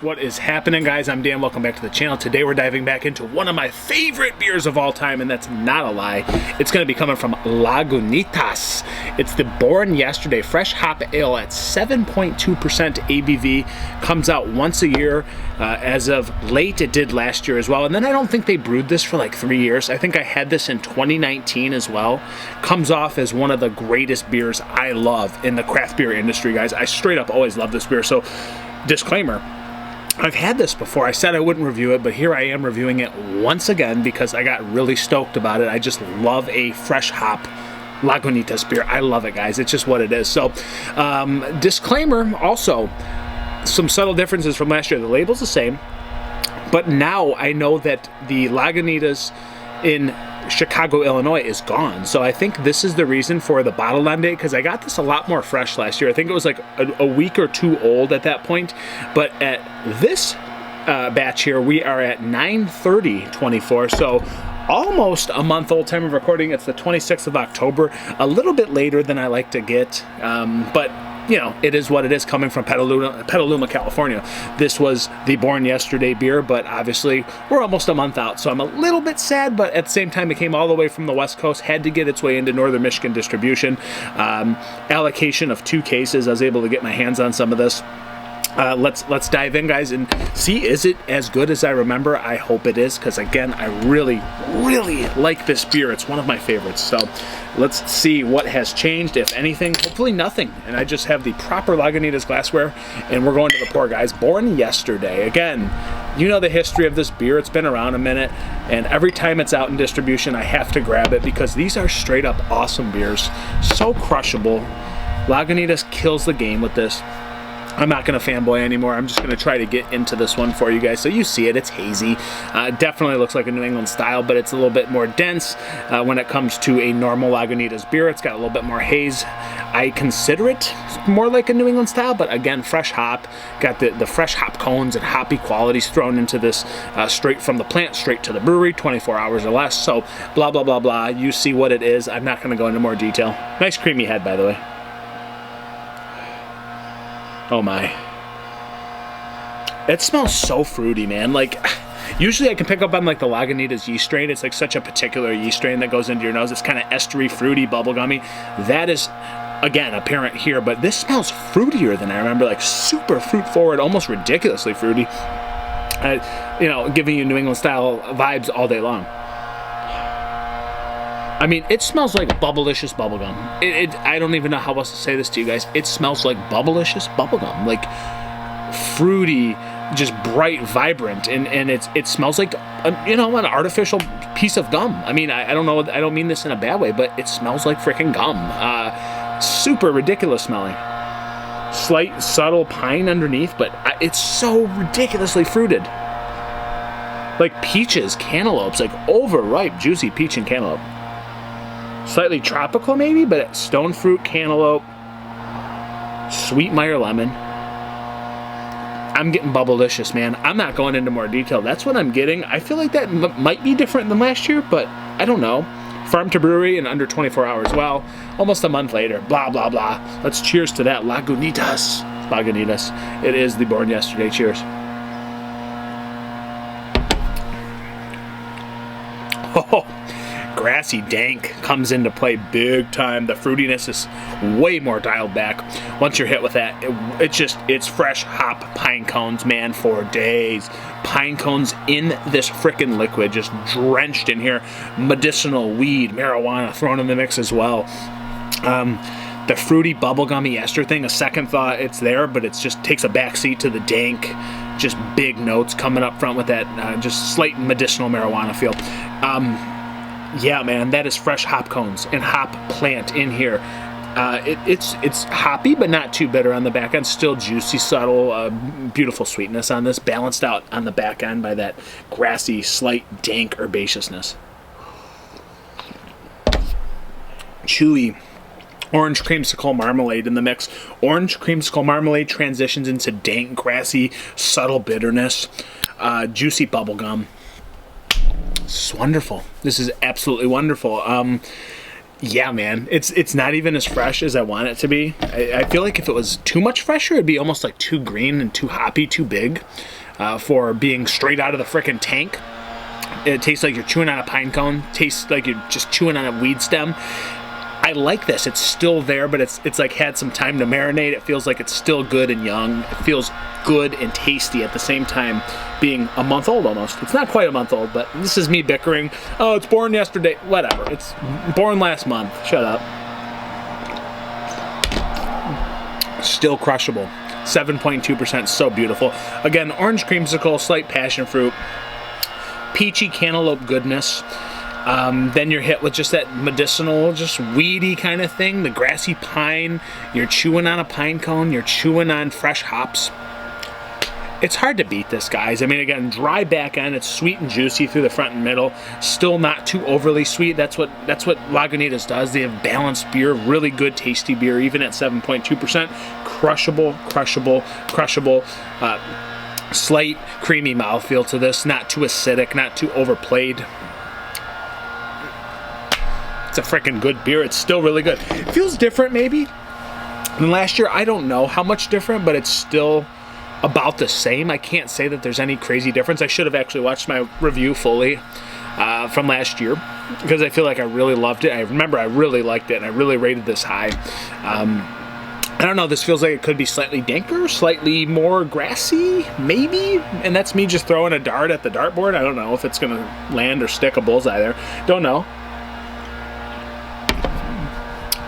What is happening, guys? I'm Dan. Welcome back to the channel. Today we're diving back into one of my favorite beers of all time, and that's not a lie. It's going to be coming from Lagunitas. It's the Born Yesterday Fresh Hop Ale at 7.2% ABV. Comes out once a year. As of late, it did last year as well. And then I don't think they brewed this for like 3 years. I think I had this in 2019 as well. Comes off as one of the greatest beers I love in the craft beer industry, guys. I straight up always love this beer. So, disclaimer. I've had this before. I said I wouldn't review it, but here I am reviewing it once again because I got really stoked about it. I just love a fresh hop Lagunitas beer. I love it, guys. It's just what it is. So, disclaimer also, some subtle differences from last year. The label's the same, but now I know that the Lagunitas in Chicago, Illinois is gone. So I think this is the reason for the bottle on date, because I got this a lot more fresh last year. I think it was like a week or two old at that point. But at this batch here, we are at 9/30/24. So almost a month old time of recording. It's the 26th of October. A little bit later than I like to get. But you know, it is what it is, coming from Petaluma, California. This was the Born Yesterday beer, but obviously we're almost a month out, so I'm a little bit sad, but at the same time, it came all the way from the West Coast, had to get its way into Northern Michigan distribution. Allocation of 2 cases. I was able to get my hands on some of this. Let's dive in, guys, and see, is it as good as I remember? I hope it is, because again, I really like this beer. It's one of my favorites. So let's see what has changed, if anything. Hopefully nothing. And I just have the proper Lagunitas glassware, and we're going to the pour, guys. Born Yesterday. Again, you know the history of this beer. It's been around a minute, and every time it's out in distribution, I have to grab it because these are straight up awesome beers. So crushable. Lagunitas kills the game with this. I'm not going to fanboy anymore. I'm just going to try to get into this one for you guys. So you see it. It's hazy. It definitely looks like a New England style, but it's a little bit more dense when it comes to a normal Lagunitas beer. It's got a little bit more haze. I consider it more like a New England style, but again, fresh hop. Got the fresh hop cones and hoppy qualities thrown into this straight from the plant, straight to the brewery, 24 hours or less. So blah, blah, blah, blah. You see what it is. I'm not going to go into more detail. Nice creamy head, by the way. Oh my. It smells so fruity, man. Like, usually I can pick up on like the Lagunitas yeast strain. It's like such a particular yeast strain that goes into your nose. It's kind of estery, fruity, bubblegummy. That is, again, apparent here, but this smells fruitier than I remember. Like super fruit forward, almost ridiculously fruity. You know, giving you New England style vibes all day long. I mean, it smells like bubblicious bubblegum. I don't even know how else to say this to you guys. It smells like bubblicious bubblegum. Like fruity, just bright, vibrant, and it smells like you know, an artificial piece of gum. I mean, I don't know, I don't mean this in a bad way, but it smells like freaking gum. Super ridiculous smelling. Slight, subtle pine underneath, but it's so ridiculously fruited. Like peaches, cantaloupes, like overripe, juicy peach and cantaloupe. Slightly tropical maybe, but stone fruit, cantaloupe, sweet Meyer lemon. I'm getting bubblicious, man. I'm not going into more detail. That's what I'm getting. I feel like that might be different than last year, but I don't know. Farm-to-brewery in under 24 hours. Well, almost a month later. Blah, blah, blah. Let's cheers to that. Lagunitas. Lagunitas. It is the Born Yesterday. Cheers. Oh, grassy dank comes into play big time. The fruitiness is way more dialed back once you're hit with that. It's fresh hop pine cones, man, for days. Pine cones in this frickin' liquid, just drenched in here. Medicinal weed, marijuana thrown in the mix as well. The fruity bubblegummy ester thing, a second thought, it's there, but it just takes a backseat to the dank. Just big notes coming up front with that just slight medicinal marijuana feel. Yeah, man, that is fresh hop cones and hop plant in here. It's hoppy, but not too bitter on the back end. Still juicy, subtle, beautiful sweetness on this, balanced out on the back end by that grassy, slight, dank herbaceousness. Chewy orange creamsicle marmalade in the mix. Orange creamsicle marmalade transitions into dank, grassy, subtle bitterness, juicy bubblegum. This is wonderful. This is absolutely wonderful. Yeah, man, it's not even as fresh as I want it to be. I feel like if it was too much fresher, it'd be almost like too green and too hoppy, too big for being straight out of the frickin' tank. It tastes like you're chewing on a pine cone. Tastes like you're just chewing on a weed stem. I like this. It's still there, but it's like had some time to marinate. It feels like it's still good and young. It feels good and tasty at the same time, being a month old almost. It's not quite a month old, but this is me bickering. Oh, it's born yesterday. Whatever. It's born last month. Shut up. Still crushable. 7.2%. So beautiful. Again, orange creamsicle, slight passion fruit, peachy cantaloupe goodness. Then you're hit with just that medicinal, just weedy kind of thing, the grassy pine. You're chewing on a pine cone, you're chewing on fresh hops. It's hard to beat this, guys. I mean, again, dry back end, it's sweet and juicy through the front and middle. Still not too overly sweet. That's what Lagunitas does. They have balanced beer, really good, tasty beer, even at 7.2%. Crushable. Slight creamy mouthfeel to this, not too acidic, not too overplayed. It's a freaking good beer. It's still really good. It feels different maybe than last year. I don't know how much different, but it's still about the same. I can't say that there's any crazy difference. I should have actually watched my review fully from last year because I feel like I really loved it. I remember I really liked it and I really rated this high. I don't know, this feels like it could be slightly danker, slightly more grassy, maybe? And that's me just throwing a dart at the dartboard. I don't know if it's going to land or stick a bullseye there. Don't know.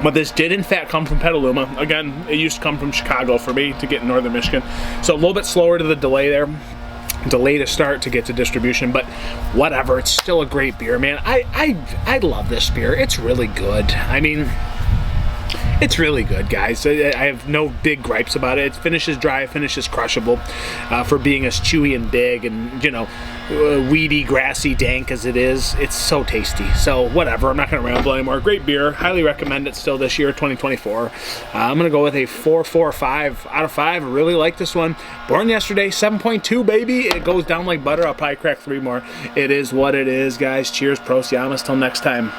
But this did, in fact, come from Petaluma. Again, it used to come from Chicago for me to get in northern Michigan. So a little bit slower to the delay there. Delay to start to get to distribution, but whatever. It's still a great beer, man. I love this beer. It's really good. I mean, it's really good, guys. I have no big gripes about it. It finishes dry, it finishes crushable for being as chewy and big and, you know, weedy, grassy, dank as it is. It's so tasty. So whatever, I'm not going to ramble anymore. Great beer. Highly recommend it still this year, 2024. I'm going to go with a 4.45 out of 5. I really like this one. Born yesterday, 7.2, baby. It goes down like butter. I'll probably crack 3 more. It is what it is, guys. Cheers, pros, yamas. Till next time.